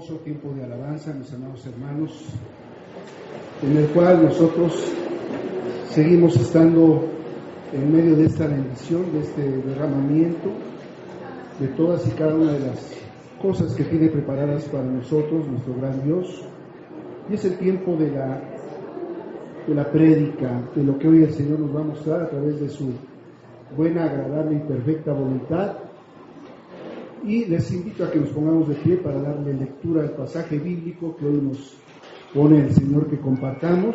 hermoso tiempo de alabanza, mis amados hermanos, en el cual nosotros seguimos estando en medio de esta bendición, de este derramamiento, de todas y cada una de las cosas que tiene preparadas para nosotros nuestro gran Dios. Y es el tiempo de la prédica, de lo que hoy el Señor nos va a mostrar a través de su buena, agradable y perfecta voluntad. Y les invito a que nos pongamos de pie para darle lectura al pasaje bíblico que hoy nos pone el Señor que compartamos.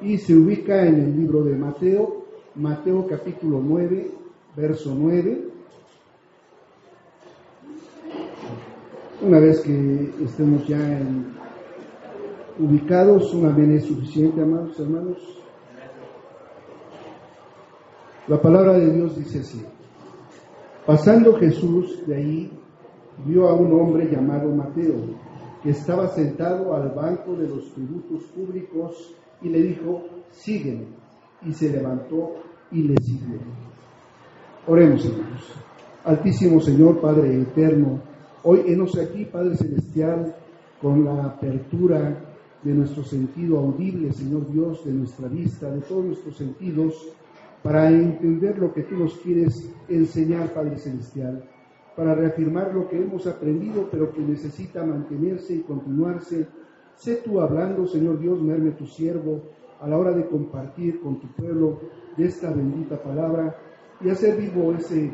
Y se ubica en el libro de Mateo capítulo 9, verso 9. Una vez que estemos ya ubicados, un amén es suficiente, amados hermanos. La palabra de Dios dice así: pasando Jesús de ahí, vio a un hombre llamado Mateo, que estaba sentado al banco de los tributos públicos, y le dijo: sígueme. Y se levantó y le siguió. Oremos, hermanos. Altísimo Señor, Padre eterno, hoy henos aquí, Padre celestial, con la apertura de nuestro sentido audible, Señor Dios, de nuestra vista, de todos nuestros sentidos, para entender lo que tú nos quieres enseñar, Padre celestial, para reafirmar lo que hemos aprendido, pero que necesita mantenerse y continuarse. Sé tú hablando, Señor Dios, me arme tu siervo a la hora de compartir con tu pueblo de esta bendita palabra y hacer vivo ese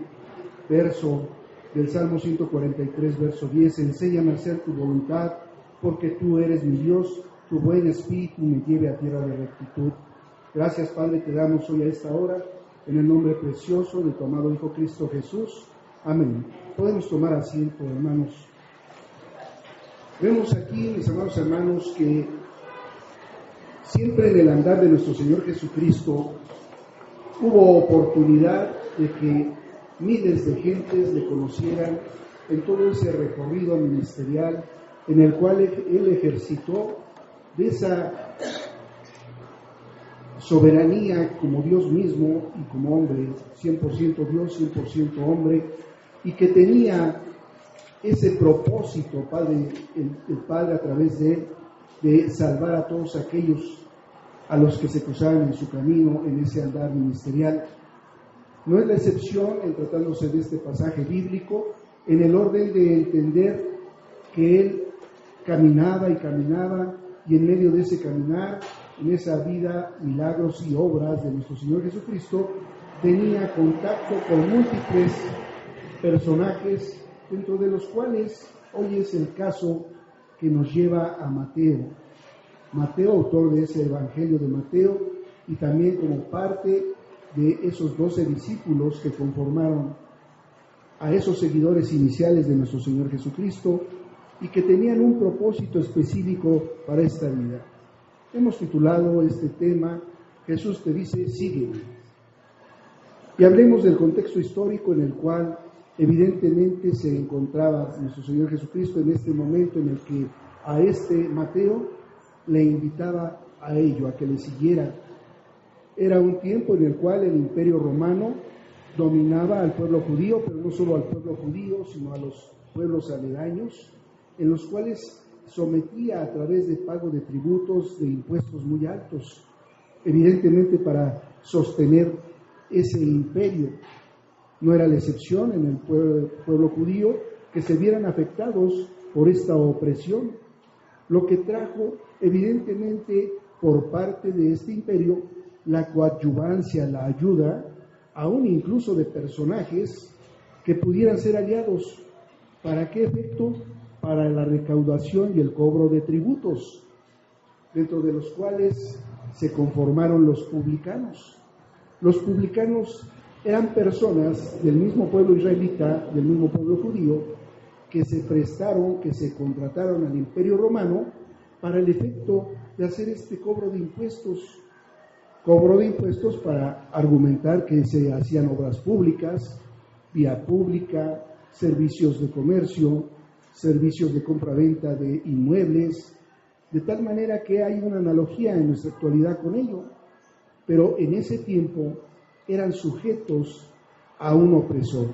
verso del Salmo 143, verso 10. Enséñame a hacer tu voluntad, porque tú eres mi Dios, tu buen espíritu me lleve a tierra de rectitud. Gracias, Padre, te damos hoy a esta hora, en el nombre precioso de tu amado Hijo Cristo Jesús. Amén. Podemos tomar asiento, hermanos. Vemos aquí, mis amados hermanos, que siempre en el andar de nuestro Señor Jesucristo hubo oportunidad de que miles de gentes le conocieran en todo ese recorrido ministerial en el cual Él ejercitó de esa soberanía como Dios mismo y como hombre, 100% Dios, 100% hombre, y que tenía ese propósito, Padre, el Padre a través de Él, de salvar a todos aquellos a los que se cruzaban en su camino en ese andar ministerial. No es la excepción en tratándose de este pasaje bíblico, en el orden de entender que Él caminaba y en medio de ese caminar, en esa vida, milagros y obras de nuestro Señor Jesucristo, tenía contacto con múltiples personajes, dentro de los cuales hoy es el caso que nos lleva a Mateo, autor de ese Evangelio de Mateo, y también como parte de esos 12 discípulos que conformaron a esos seguidores iniciales de nuestro Señor Jesucristo y que tenían un propósito específico para esta vida. Hemos titulado este tema: Jesús te dice, sígueme. Y hablemos del contexto histórico en el cual evidentemente se encontraba nuestro Señor Jesucristo en este momento en el que a este Mateo le invitaba a ello, a que le siguiera. Era un tiempo en el cual el Imperio Romano dominaba al pueblo judío, pero no solo al pueblo judío, sino a los pueblos aledaños, en los cuales sometía a través de pago de tributos, de impuestos muy altos, evidentemente para sostener ese imperio. No era la excepción en el pueblo judío que se vieran afectados por esta opresión, lo que trajo evidentemente por parte de este imperio la coadyuvancia, la ayuda, aún incluso de personajes que pudieran ser aliados. ¿Para qué efecto? Para la recaudación y el cobro de tributos, dentro de los cuales se conformaron los publicanos. Los publicanos eran personas del mismo pueblo israelita, del mismo pueblo judío, que se prestaron, que se contrataron al Imperio Romano para el efecto de hacer este cobro de impuestos para argumentar que se hacían obras públicas, vía pública, servicios de comercio, servicios de compra-venta de inmuebles, de tal manera que hay una analogía en nuestra actualidad con ello, pero en ese tiempo eran sujetos a un opresor,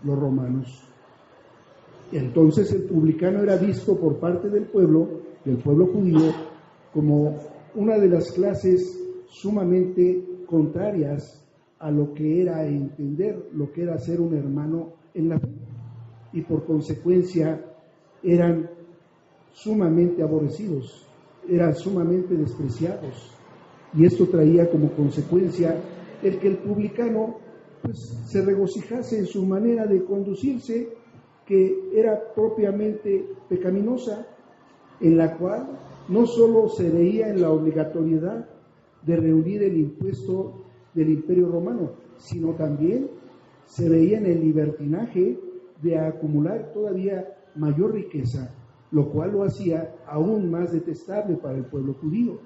los romanos. Entonces el publicano era visto por parte del pueblo judío, como una de las clases sumamente contrarias a lo que era entender, lo que era ser un hermano en la fe. Y por consecuencia eran sumamente aborrecidos, eran sumamente despreciados. Y esto traía como consecuencia el que el publicano pues, se regocijase en su manera de conducirse, que era propiamente pecaminosa, en la cual no solo se veía en la obligatoriedad de reunir el impuesto del Imperio Romano, sino también se veía en el libertinaje de acumular todavía mayor riqueza, lo cual lo hacía aún más detestable para el pueblo judío.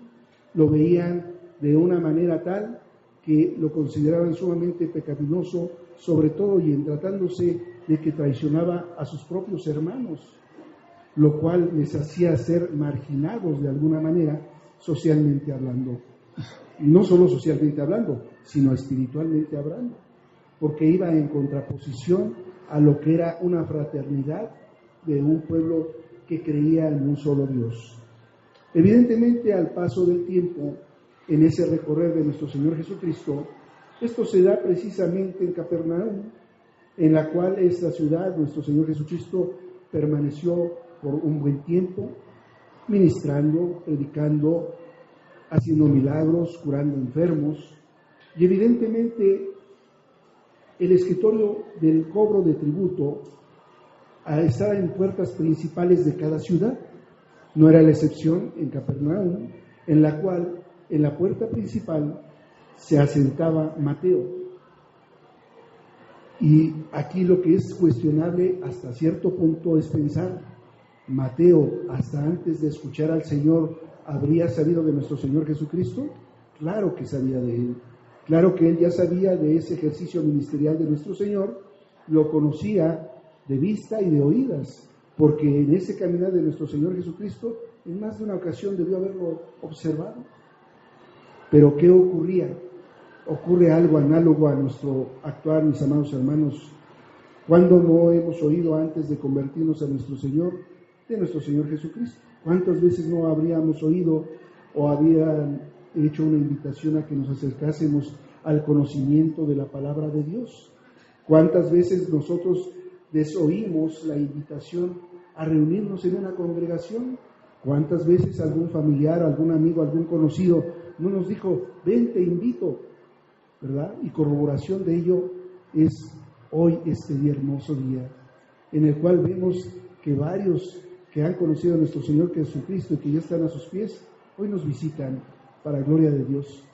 Lo veían de una manera tal que lo consideraban sumamente pecaminoso, sobre todo y en tratándose de que traicionaba a sus propios hermanos, lo cual les hacía ser marginados de alguna manera, socialmente hablando. Y no solo socialmente hablando, sino espiritualmente hablando, porque iba en contraposición a lo que era una fraternidad de un pueblo que creía en un solo Dios. Evidentemente, al paso del tiempo, en ese recorrer de nuestro Señor Jesucristo, esto se da precisamente en Capernaum, en la cual esta ciudad, nuestro Señor Jesucristo, permaneció por un buen tiempo, ministrando, predicando, haciendo milagros, curando enfermos. Y evidentemente el escritorio del cobro de tributo estaba en puertas principales de cada ciudad. No era la excepción en Capernaum, en la cual en la puerta principal se asentaba Mateo. Y aquí lo que es cuestionable hasta cierto punto es pensar, Mateo, hasta antes de escuchar al Señor, ¿habría sabido de nuestro Señor Jesucristo? Claro que sabía de Él. Claro que Él ya sabía de ese ejercicio ministerial de nuestro Señor, lo conocía de vista y de oídas, porque en ese caminar de nuestro Señor Jesucristo, en más de una ocasión debió haberlo observado. Pero ¿qué ocurría? Ocurre algo análogo a nuestro actuar, mis amados hermanos. ¿Cuándo no hemos oído antes de convertirnos a nuestro Señor, de nuestro Señor Jesucristo? ¿Cuántas veces no habríamos oído o habían hecho una invitación a que nos acercásemos al conocimiento de la palabra de Dios? ¿Cuántas veces nosotros desoímos la invitación a reunirnos en una congregación? ¿Cuántas veces algún familiar, algún amigo, algún conocido no nos dijo, ven, te invito, ¿verdad? Y corroboración de ello es hoy este día, hermoso día, en el cual vemos que varios que han conocido a nuestro Señor Jesucristo y que ya están a sus pies, hoy nos visitan para gloria de Dios.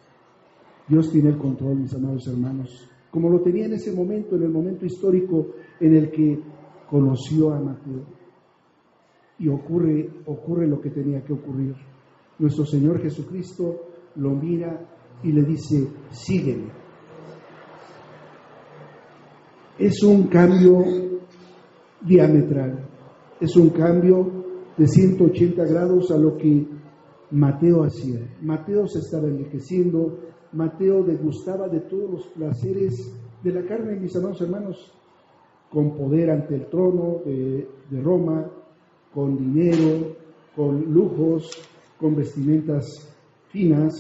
Dios tiene el control, mis amados hermanos, como lo tenía en ese momento, en el momento histórico en el que conoció a Mateo. Y ocurre lo que tenía que ocurrir. Nuestro Señor Jesucristo lo mira y le dice, sígueme. Es un cambio diametral, es un cambio de 180 grados a lo que Mateo hacía. Mateo se estaba enriqueciendo, Mateo degustaba de todos los placeres de la carne, mis amados hermanos, con poder ante el trono de Roma, con dinero, con lujos, con vestimentas finas,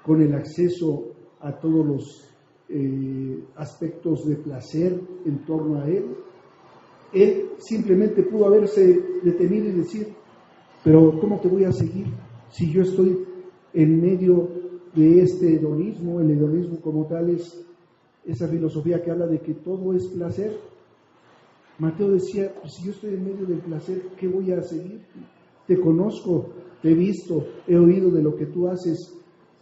con el acceso a todos los aspectos de placer en torno a él. Él simplemente pudo haberse detenido y decir, pero ¿cómo te voy a seguir si yo estoy en medio de este hedonismo? El hedonismo como tal es esa filosofía que habla de que todo es placer. Mateo decía, pues si yo estoy en medio del placer, ¿qué voy a seguir? Te conozco, te he visto, he oído de lo que tú haces,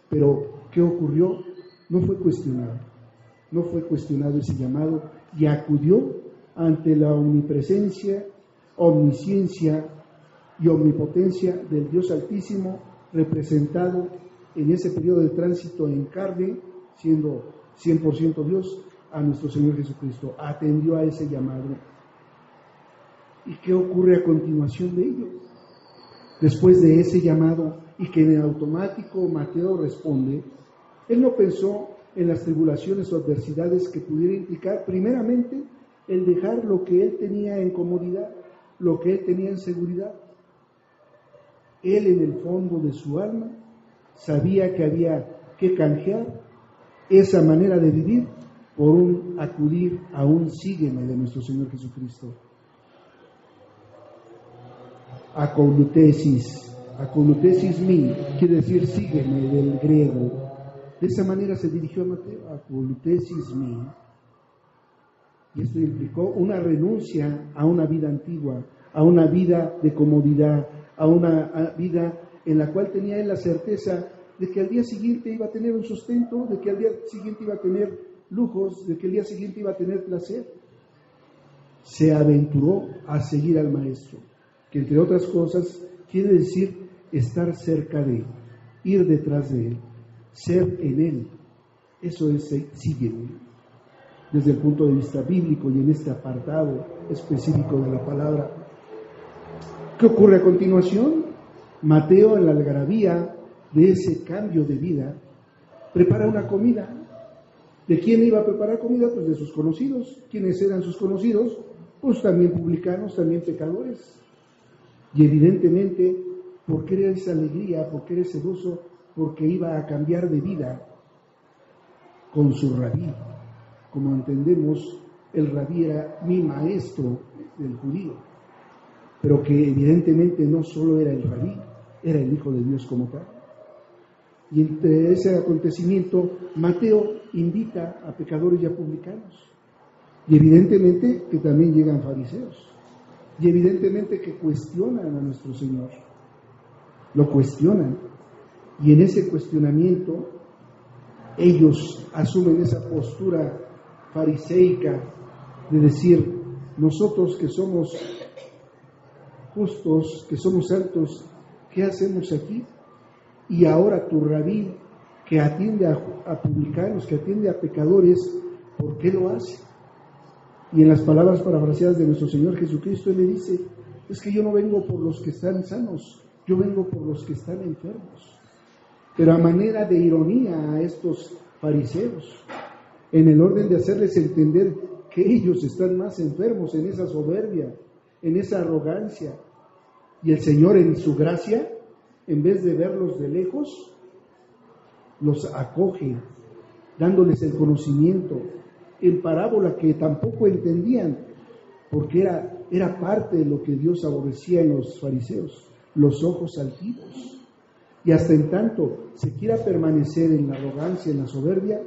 pero ¿qué ocurrió? No fue cuestionado ese llamado y acudió ante la omnipresencia, omnisciencia y omnipotencia del Dios Altísimo, representado en ese periodo de tránsito en carne, siendo 100% Dios, a nuestro Señor Jesucristo. Atendió a ese llamado. ¿Y qué ocurre a continuación de ello? Después de ese llamado, y que en automático Mateo responde, él no pensó en las tribulaciones o adversidades que pudiera implicar, primeramente, el dejar lo que él tenía en comodidad. lo que él tenía en seguridad. Él en el fondo de su alma sabía que había que canjear esa manera de vivir por un acudir a un sígueme de nuestro Señor Jesucristo. Akouloutesis mi, quiere decir sígueme del griego. De esa manera se dirigió a Mateo, akouloutesis mi. Y esto implicó una renuncia a una vida antigua, a una vida de comodidad, a una vida en la cual tenía él la certeza de que al día siguiente iba a tener un sustento, de que al día siguiente iba a tener lujos, de que el día siguiente iba a tener placer. Se aventuró a seguir al Maestro, que entre otras cosas quiere decir estar cerca de él, ir detrás de él, ser en él. Eso es sígueme, desde el punto de vista bíblico y en este apartado específico de la palabra. ¿Qué ocurre a continuación? Mateo, en la algarabía de ese cambio de vida, prepara una comida. ¿De quién iba a preparar comida? Pues de sus conocidos. ¿Quiénes eran sus conocidos? Pues también publicanos, también pecadores. Y evidentemente, ¿por qué era esa alegría? ¿Por qué era ese gozo? Porque iba a cambiar de vida con su rabí. Como entendemos, el rabí era mi maestro del judío, pero que evidentemente no solo era el rabí, era el Hijo de Dios como tal. Y entre ese acontecimiento, Mateo invita a pecadores y a publicanos. Y evidentemente que también llegan fariseos. Y evidentemente que cuestionan a nuestro Señor. Lo cuestionan. Y en ese cuestionamiento, ellos asumen esa postura fariseica de decir: nosotros que somos justos, que somos santos, ¿qué hacemos aquí? Y ahora tu rabí, que atiende a publicanos, que atiende a pecadores, ¿por qué lo hace? Y en las palabras parafraseadas de nuestro Señor Jesucristo, Él le dice: es que yo no vengo por los que están sanos, yo vengo por los que están enfermos. Pero a manera de ironía a estos fariseos, en el orden de hacerles entender que ellos están más enfermos en esa soberbia, en esa arrogancia, y el Señor en su gracia, en vez de verlos de lejos, los acoge, dándoles el conocimiento en parábola que tampoco entendían, porque era parte de lo que Dios aborrecía en los fariseos, los ojos altivos. Y hasta en tanto se quiera permanecer en la arrogancia, en la soberbia,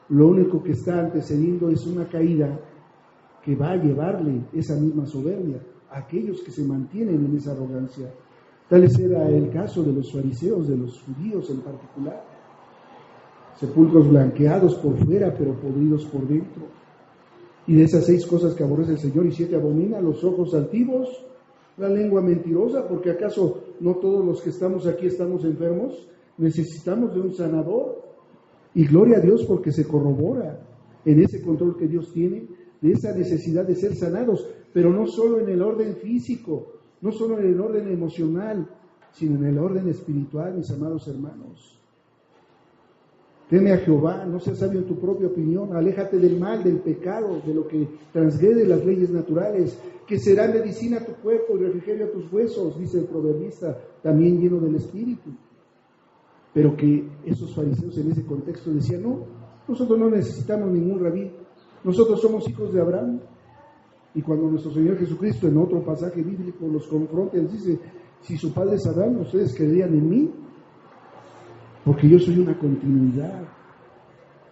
lo único que está antecediendo es una caída que va a llevarle esa misma soberbia a aquellos que se mantienen en esa arrogancia. Tal era el caso de los fariseos, de los judíos en particular. Sepulcros blanqueados por fuera, pero podridos por dentro. Y de esas 6 cosas que aborrece el Señor y 7 abomina: los ojos altivos, la lengua mentirosa, porque ¿acaso no todos los que estamos aquí estamos enfermos? Necesitamos de un sanador. Y gloria a Dios porque se corrobora en ese control que Dios tiene, de esa necesidad de ser sanados, pero no solo en el orden físico, no solo en el orden emocional, sino en el orden espiritual, mis amados hermanos. Teme a Jehová, no seas sabio en tu propia opinión, aléjate del mal, del pecado, de lo que transgrede las leyes naturales, que será medicina a tu cuerpo y refrigerio a tus huesos, dice el proverbista, también lleno del Espíritu. Pero que esos fariseos en ese contexto decían: no, nosotros no necesitamos ningún rabí, nosotros somos hijos de Abraham. Y cuando nuestro Señor Jesucristo en otro pasaje bíblico los confronta, les dice: si su padre es Abraham, ¿ustedes creerían en mí? Porque yo soy una continuidad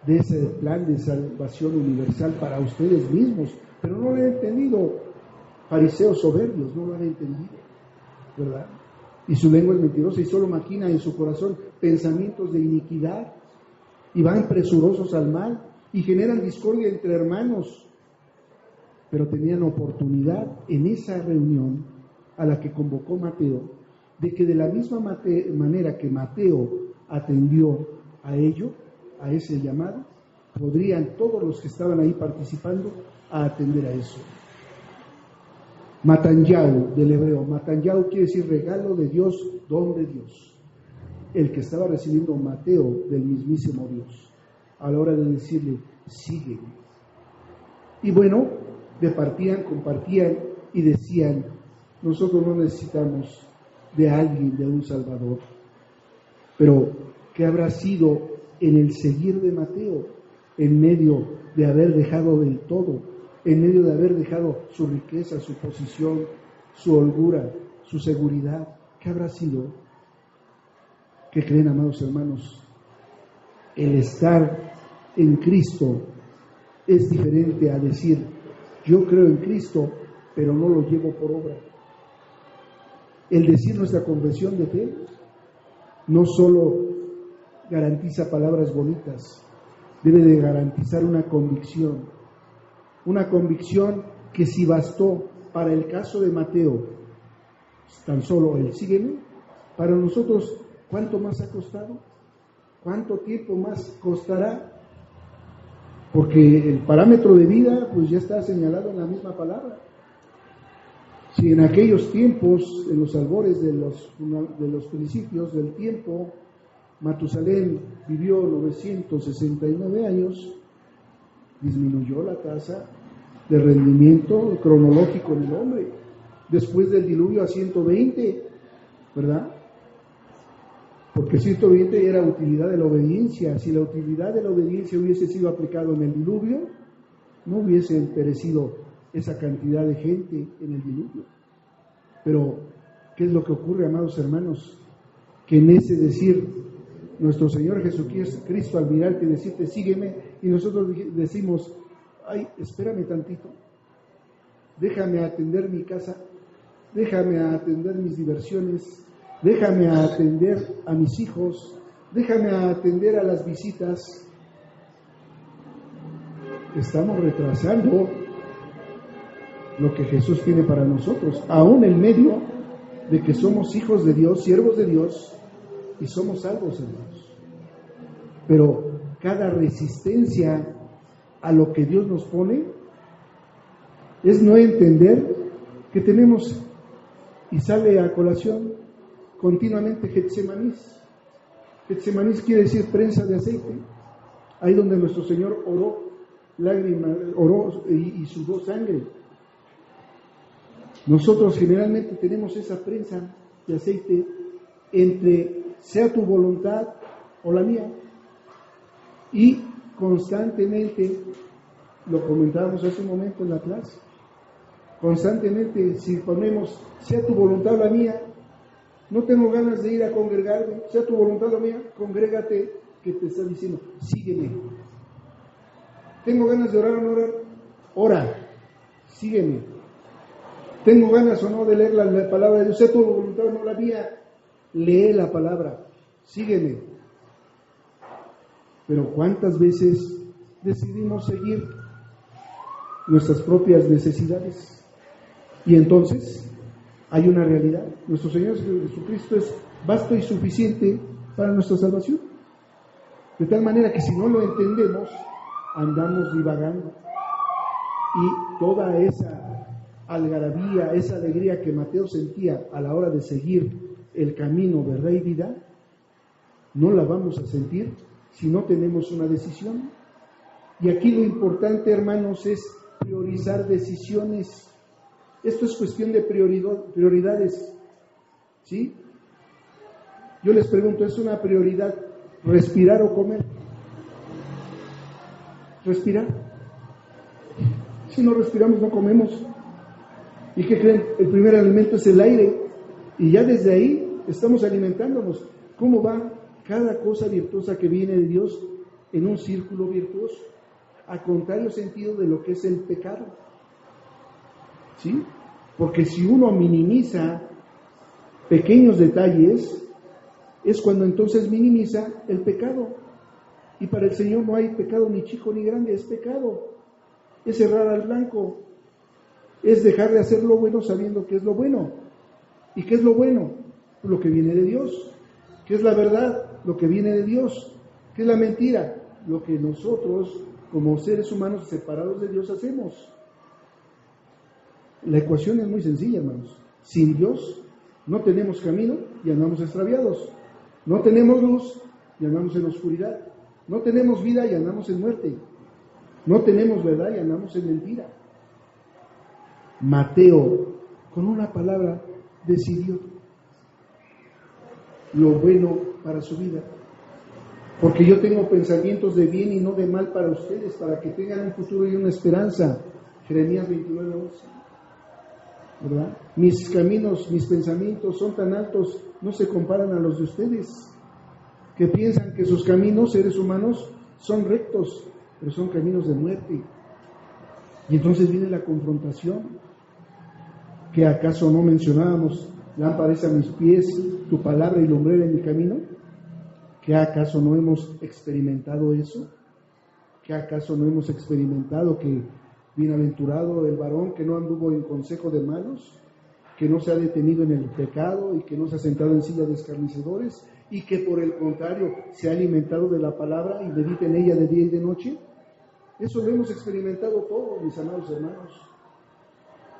de ese plan de salvación universal para ustedes mismos. Pero no lo han entendido, fariseos soberbios, no lo han entendido, ¿verdad? Y su lengua es mentirosa y solo maquina en su corazón pensamientos de iniquidad, y van presurosos al mal y generan discordia entre hermanos. Pero tenían oportunidad en esa reunión a la que convocó Mateo, de que de la misma manera que Mateo atendió a ello, a ese llamado, podrían todos los que estaban ahí participando a atender a eso. Matanyau, del hebreo. Matanyau quiere decir regalo de Dios, don de Dios. El que estaba recibiendo Mateo del mismísimo Dios, a la hora de decirle: sígueme. Y bueno, departían, compartían y decían: nosotros no necesitamos de alguien, de un Salvador. Pero, ¿qué habrá sido en el seguir de Mateo, en medio de haber dejado del todo, en medio de haber dejado su riqueza, su posición, su holgura, su seguridad? ¿Qué habrá sido? ¿Qué creen, amados hermanos? El estar en Cristo es diferente a decir, yo creo en Cristo, pero no lo llevo por obra. El decir nuestra confesión de fe no solo garantiza palabras bonitas, debe de garantizar una convicción que si bastó para el caso de Mateo, tan solo el sígueme, para nosotros, ¿cuánto más ha costado? ¿Cuánto tiempo más costará? Porque el parámetro de vida pues ya está señalado en la misma palabra. Si en aquellos tiempos, en los albores de los principios del tiempo, Matusalén vivió 969 años, disminuyó la tasa de rendimiento cronológico en el hombre. Después del diluvio a 120, ¿verdad? Porque 120 era utilidad de la obediencia. Si la utilidad de la obediencia hubiese sido aplicado en el diluvio, no hubiesen perecido esa cantidad de gente en el diluvio. Pero, ¿qué es lo que ocurre, amados hermanos? Que en ese decir, nuestro Señor Jesucristo al mirarte y decirte, sígueme, y nosotros decimos, ay, espérame tantito, déjame atender mi casa, déjame atender mis diversiones, déjame atender a mis hijos, déjame atender a las visitas. Estamos retrasando lo que Jesús tiene para nosotros, aún en medio de que somos hijos de Dios, siervos de Dios, y somos salvos en Dios. Pero cada resistencia a lo que Dios nos pone es no entender que tenemos, y sale a colación continuamente, Getsemanís. Getsemanís quiere decir prensa de aceite, ahí donde nuestro Señor oró lágrimas, oró y sudó sangre. Nosotros generalmente tenemos esa prensa de aceite entre sea tu voluntad o la mía, y constantemente, lo comentábamos hace un momento en la clase, constantemente si ponemos sea tu voluntad o la mía, no tengo ganas de ir a congregarme, sea tu voluntad o la mía, congrégate, que te está diciendo, sígueme. Tengo ganas de orar o no orar, ora, sígueme. Tengo ganas o no de leer la palabra de Dios, sea tu voluntad o no la mía, lee la palabra, sígueme. Pero ¿cuántas veces decidimos seguir nuestras propias necesidades? Y entonces hay una realidad. Nuestro Señor Jesucristo es vasto y suficiente para nuestra salvación. De tal manera que si no lo entendemos, andamos divagando. Y toda esa algarabía, esa alegría que Mateo sentía a la hora de seguir el camino de Rey Vida, no la vamos a sentir si no tenemos una decisión. Y aquí lo importante, hermanos, es priorizar decisiones. Esto es cuestión de prioridades, ¿sí? Yo les pregunto, ¿es una prioridad respirar o comer? Respirar. Si no respiramos, no comemos. ¿Y qué creen? El primer alimento es el aire. Y ya desde ahí estamos alimentándonos. ¿Cómo va cada cosa virtuosa que viene de Dios en un círculo virtuoso? A contrario sentido de lo que es el pecado. ¿Sí? Porque si uno minimiza pequeños detalles, es cuando entonces minimiza el pecado. Y para el Señor no hay pecado ni chico ni grande, es pecado. Es errar al blanco. Es dejar de hacer lo bueno sabiendo que es lo bueno. ¿Y qué es lo bueno? Lo que viene de Dios. ¿Qué es la verdad? Lo que viene de Dios. ¿Qué es la mentira? Lo que nosotros, como seres humanos separados de Dios, hacemos. La ecuación es muy sencilla, hermanos. Sin Dios no tenemos camino y andamos extraviados. No tenemos luz y andamos en oscuridad. No tenemos vida y andamos en muerte. No tenemos verdad y andamos en mentira. Mateo, con una palabra decidió lo bueno para su vida. Porque yo tengo pensamientos de bien y no de mal para ustedes, para que tengan un futuro y una esperanza. Jeremías 29:11. ¿Verdad? Mis caminos, mis pensamientos son tan altos, no se comparan a los de ustedes, que piensan que sus caminos, seres humanos, son rectos, pero son caminos de muerte. Y entonces viene la confrontación. ¿Que acaso no mencionábamos, lámpara es a mis pies, tu palabra y lumbrera en mi camino? ¿Que acaso no hemos experimentado eso? ¿Que acaso no hemos experimentado que bienaventurado el varón que no anduvo en consejo de malos, que no se ha detenido en el pecado y que no se ha sentado en silla de escarnecedores y que por el contrario se ha alimentado de la palabra y medita en ella de día y de noche? Eso lo hemos experimentado todos, mis amados hermanos.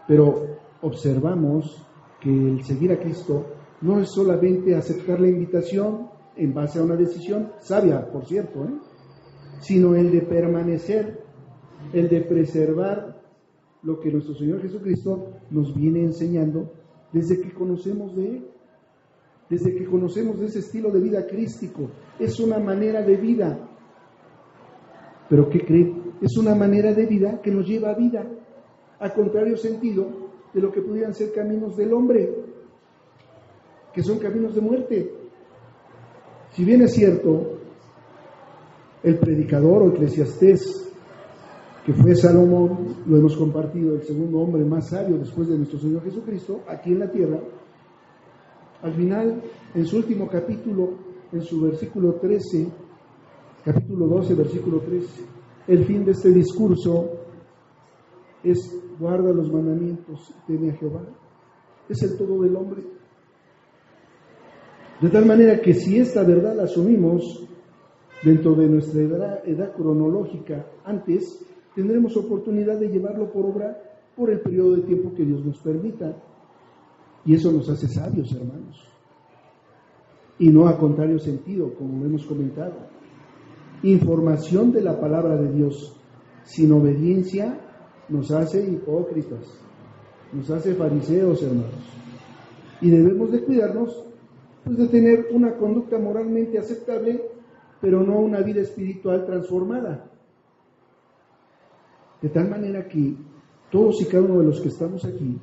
Pero observamos que el seguir a Cristo no es solamente aceptar la invitación en base a una decisión sabia, por cierto, sino el de permanecer, el de preservar lo que nuestro Señor Jesucristo nos viene enseñando desde que conocemos de Él, desde que conocemos de ese estilo de vida crístico. Es una manera de vida. ¿Pero qué creen? Es una manera de vida que nos lleva a vida, a contrario sentido de lo que pudieran ser caminos del hombre, que son caminos de muerte. Si bien es cierto, el predicador o Eclesiastés, que fue Salomón, lo hemos compartido, el segundo hombre más sabio después de nuestro Señor Jesucristo, aquí en la tierra, al final, en su último capítulo, en su versículo 13, capítulo 12, versículo 13, el fin de este discurso es: guarda los mandamientos, teme a Jehová. Es el todo del hombre. De tal manera que si esta verdad la asumimos dentro de nuestra edad cronológica antes, tendremos oportunidad de llevarlo por obra por el periodo de tiempo que Dios nos permita. Y eso nos hace sabios, hermanos. Y no a contrario sentido, como lo hemos comentado. Información de la palabra de Dios sin obediencia nos hace hipócritas, nos hace fariseos, hermanos. Y debemos de cuidarnos, pues, de tener una conducta moralmente aceptable, pero no una vida espiritual transformada. De tal manera que todos y cada uno de los que estamos aquí,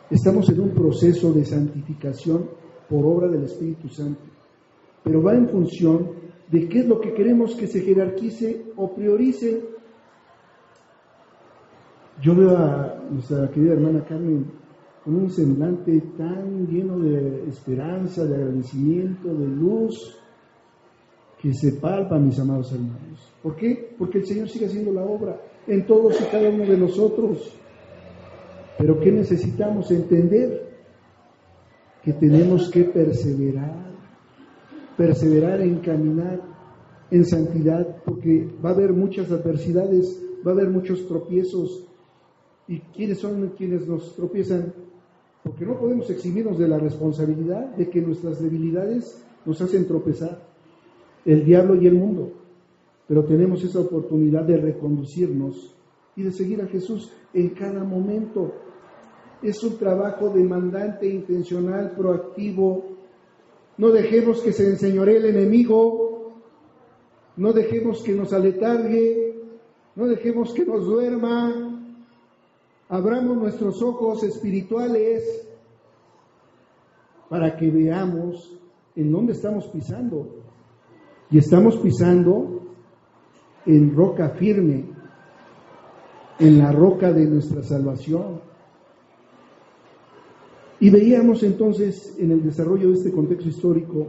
estamos en un proceso de santificación por obra del Espíritu Santo, pero va en función de qué es lo que queremos que se jerarquice o priorice. Yo veo a nuestra querida hermana Carmen con un semblante tan lleno de esperanza, de agradecimiento, de luz, que se palpa, mis amados hermanos. ¿Por qué? Porque el Señor sigue haciendo la obra en todos y cada uno de nosotros. Pero ¿qué necesitamos? Entender que tenemos que perseverar en caminar en santidad, porque va a haber muchas adversidades, va a haber muchos tropiezos. ¿Y quiénes son quienes nos tropiezan? Porque no podemos eximirnos de la responsabilidad de que nuestras debilidades nos hacen tropezar, el diablo y el mundo. Pero tenemos esa oportunidad de reconducirnos y de seguir a Jesús en cada momento. Es un trabajo demandante, intencional, proactivo. No dejemos que se enseñoree el enemigo, no dejemos que nos aletargue, no dejemos que nos duerma. Abramos nuestros ojos espirituales para que veamos en dónde estamos pisando. Y estamos pisando en roca firme, en la roca de nuestra salvación. Y veíamos entonces en el desarrollo de este contexto histórico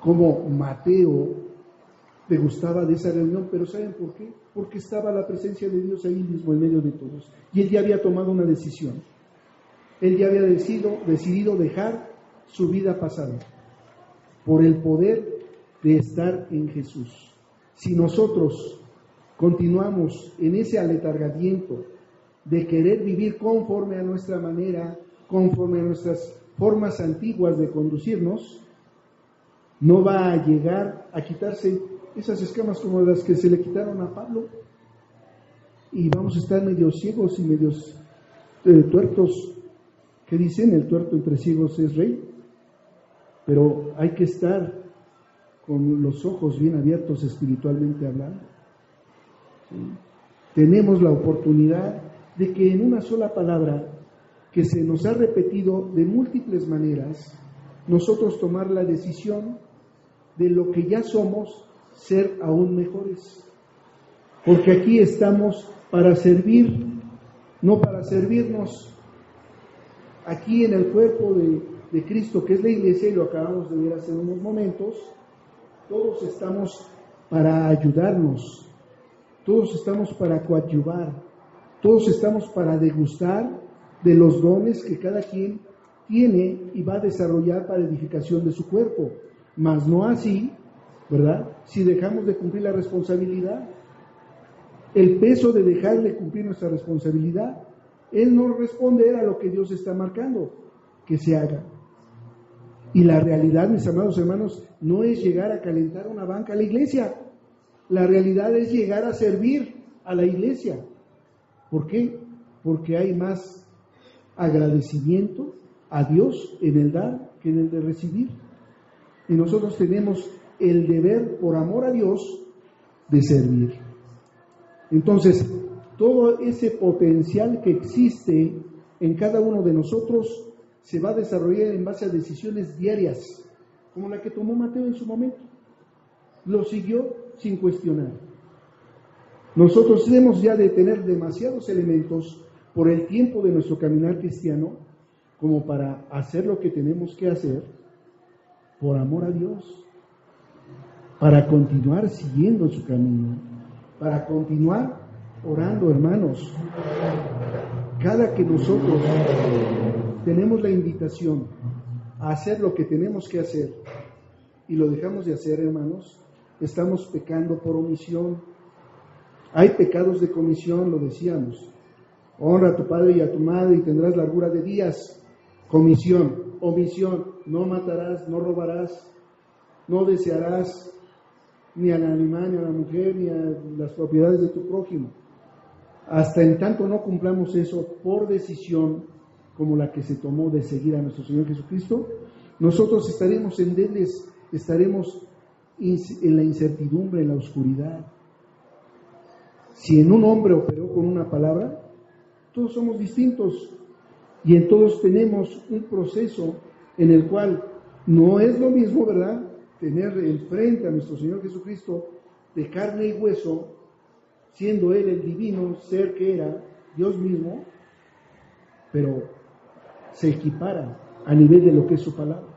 cómo Mateo le gustaba de esa reunión, pero ¿saben por qué? Porque estaba la presencia de Dios ahí mismo en medio de todos. Y él ya había tomado una decisión. Él ya había decidido dejar su vida pasada por el poder de estar en Jesús. Si nosotros continuamos en ese aletargamiento de querer vivir conforme a nuestra manera, conforme a nuestras formas antiguas de conducirnos, no va a llegar a quitarse esas escamas como las que se le quitaron a Pablo, y vamos a estar medio ciegos y medios tuertos ¿Qué dicen? El tuerto entre ciegos es rey. Pero hay que estar con los ojos bien abiertos espiritualmente hablando. ¿Sí? Tenemos la oportunidad de que en una sola palabra que se nos ha repetido de múltiples maneras, nosotros tomar la decisión de lo que ya somos, ser aún mejores. Porque aquí estamos para servir, no para servirnos. Aquí en el cuerpo de Cristo, que es la iglesia, y lo acabamos de ver hace unos momentos, todos estamos para ayudarnos, todos estamos para coadyuvar, todos estamos para degustar de los dones que cada quien tiene y va a desarrollar para edificación de su cuerpo, mas no así, ¿verdad?, si dejamos de cumplir la responsabilidad. El peso de dejar de cumplir nuestra responsabilidad es no responder a lo que Dios está marcando que se haga. Y la realidad, mis amados hermanos, no es llegar a calentar una banca a la iglesia. La realidad es llegar a servir a la iglesia. ¿Por qué? Porque hay más agradecimiento a Dios en el dar que en el de recibir. Y nosotros tenemos el deber, por amor a Dios, de servir. Entonces, todo ese potencial que existe en cada uno de nosotros se va a desarrollar en base a decisiones diarias, como la que tomó Mateo en su momento. Lo siguió sin cuestionar. Nosotros debemos ya de tener demasiados elementos por el tiempo de nuestro caminar cristiano como para hacer lo que tenemos que hacer por amor a Dios, para continuar siguiendo su camino, para continuar orando, hermanos. Cada que nosotros tenemos la invitación a hacer lo que tenemos que hacer y lo dejamos de hacer, hermanos, estamos pecando por omisión. Hay pecados de comisión, lo decíamos. Honra a tu padre y a tu madre y tendrás largura de días. Comisión, omisión, no matarás, no robarás, no desearás ni al animal, ni a la mujer, ni a las propiedades de tu prójimo. Hasta en tanto no cumplamos eso por decisión como la que se tomó de seguir a nuestro Señor Jesucristo, nosotros estaremos endebles, estaremos en la incertidumbre, en la oscuridad. Si en un hombre operó con una palabra, todos somos distintos y en todos tenemos un proceso en el cual no es lo mismo, ¿verdad?, tener enfrente a nuestro Señor Jesucristo de carne y hueso, siendo Él el divino ser que era, Dios mismo, pero se equipara a nivel de lo que es su palabra,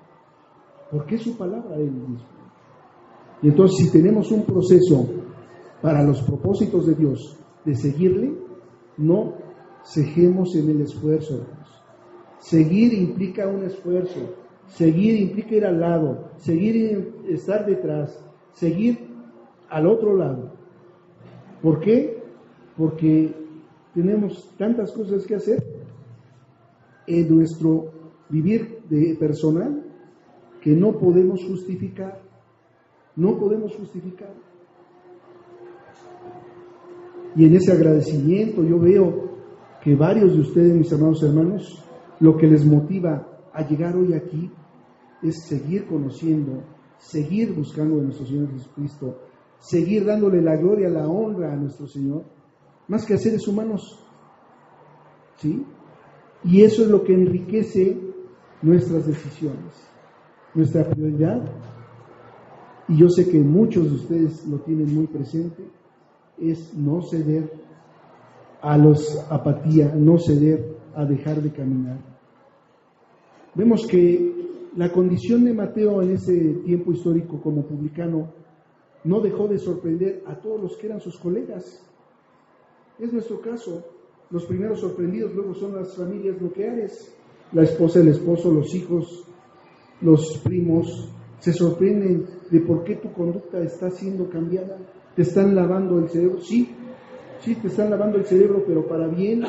porque es su palabra Él mismo. Y entonces, si tenemos un proceso para los propósitos de Dios de seguirle, no cejemos en el esfuerzo, hermanos. Seguir implica un esfuerzo, seguir implica ir al lado, seguir estar detrás, seguir al otro lado. ¿Por qué? Porque tenemos tantas cosas que hacer en nuestro vivir de personal que no podemos justificar. No podemos justificar. Y en ese agradecimiento yo veo que varios de ustedes, mis amados hermanos, lo que les motiva a llegar hoy aquí es seguir conociendo, seguir buscando a nuestro Señor Jesucristo, seguir dándole la gloria, la honra a nuestro Señor, más que a seres humanos, ¿sí? Y eso es lo que enriquece nuestras decisiones, nuestra prioridad, y yo sé que muchos de ustedes lo tienen muy presente, es no ceder a los apatía, no ceder a dejar de caminar. Vemos que la condición de Mateo en ese tiempo histórico como publicano no dejó de sorprender a todos los que eran sus colegas. Es nuestro caso. Los primeros sorprendidos luego son las familias nucleares, la esposa, el esposo, los hijos, los primos. Se sorprenden de por qué tu conducta está siendo cambiada. Te están lavando el cerebro. Sí, te están lavando el cerebro, pero para bien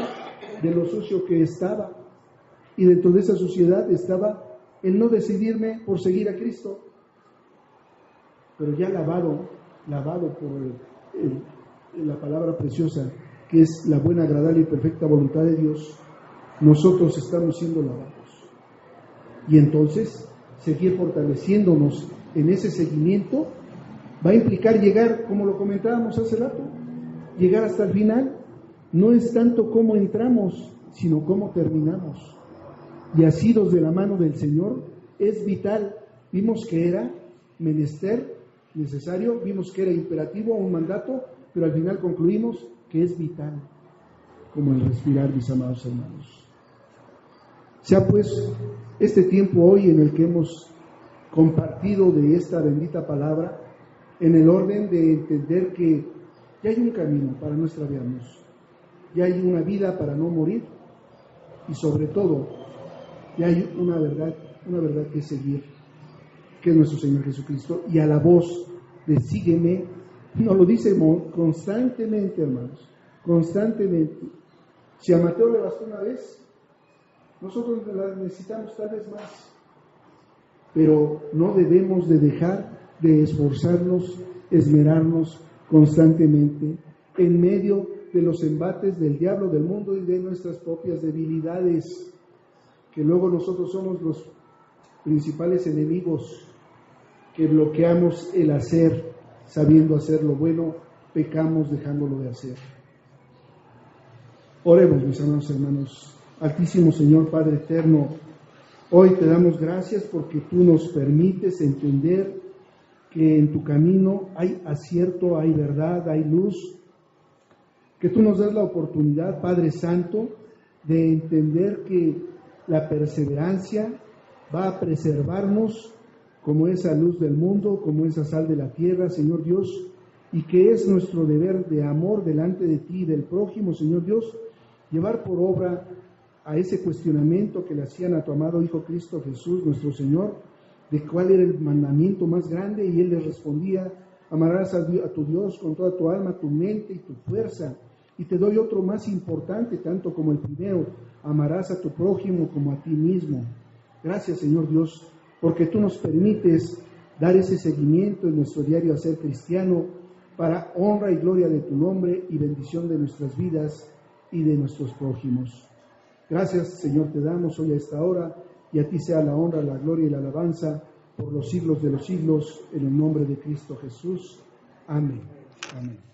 de lo sucio que estaba. Y dentro de esa suciedad estaba el no decidirme por seguir a Cristo. Pero ya lavado por la palabra preciosa, que es la buena, agradable y perfecta voluntad de Dios, nosotros estamos siendo lavados. Y entonces, seguir fortaleciéndonos en ese seguimiento va a implicar llegar, como lo comentábamos hace rato, llegar hasta el final. No es tanto cómo entramos, sino cómo terminamos. Y asidos de la mano del Señor es vital. Vimos que era menester, necesario, vimos que era imperativo, un mandato, pero al final concluimos que es vital, como el respirar, mis amados hermanos. Sea pues este tiempo hoy en el que hemos compartido de esta bendita palabra, en el orden de entender que ya hay un camino para no extraviarnos, ya hay una vida para no morir, y sobre todo, ya hay una verdad que seguir, que es nuestro Señor Jesucristo, y a la voz de sígueme, nos lo dice constantemente, hermanos, constantemente. Si a Mateo le bastó una vez, nosotros la necesitamos tal vez más, pero no debemos de dejar de esforzarnos, esmerarnos constantemente en medio de los embates del diablo, del mundo y de nuestras propias debilidades, que luego nosotros somos los principales enemigos, que bloqueamos el hacer, sabiendo hacer lo bueno, pecamos dejándolo de hacer. Oremos, mis amados hermanos. Altísimo Señor, Padre eterno, hoy te damos gracias porque tú nos permites entender que en tu camino hay acierto, hay verdad, hay luz, que tú nos das la oportunidad, Padre Santo, de entender que la perseverancia va a preservarnos como esa luz del mundo, como esa sal de la tierra, Señor Dios, y que es nuestro deber de amor delante de ti y del prójimo, Señor Dios, llevar por obra a ese cuestionamiento que le hacían a tu amado Hijo Cristo Jesús, nuestro Señor, de cuál era el mandamiento más grande, y Él les respondía: amarás a tu Dios con toda tu alma, tu mente y tu fuerza. Y te doy otro más importante, tanto como el primero: amarás a tu prójimo como a ti mismo. Gracias, Señor Dios, porque tú nos permites dar ese seguimiento en nuestro diario hacer cristiano, para honra y gloria de tu nombre y bendición de nuestras vidas y de nuestros prójimos. Gracias, Señor, te damos hoy a esta hora, y a ti sea la honra, la gloria y la alabanza por los siglos de los siglos, en el nombre de Cristo Jesús. Amén. Amén.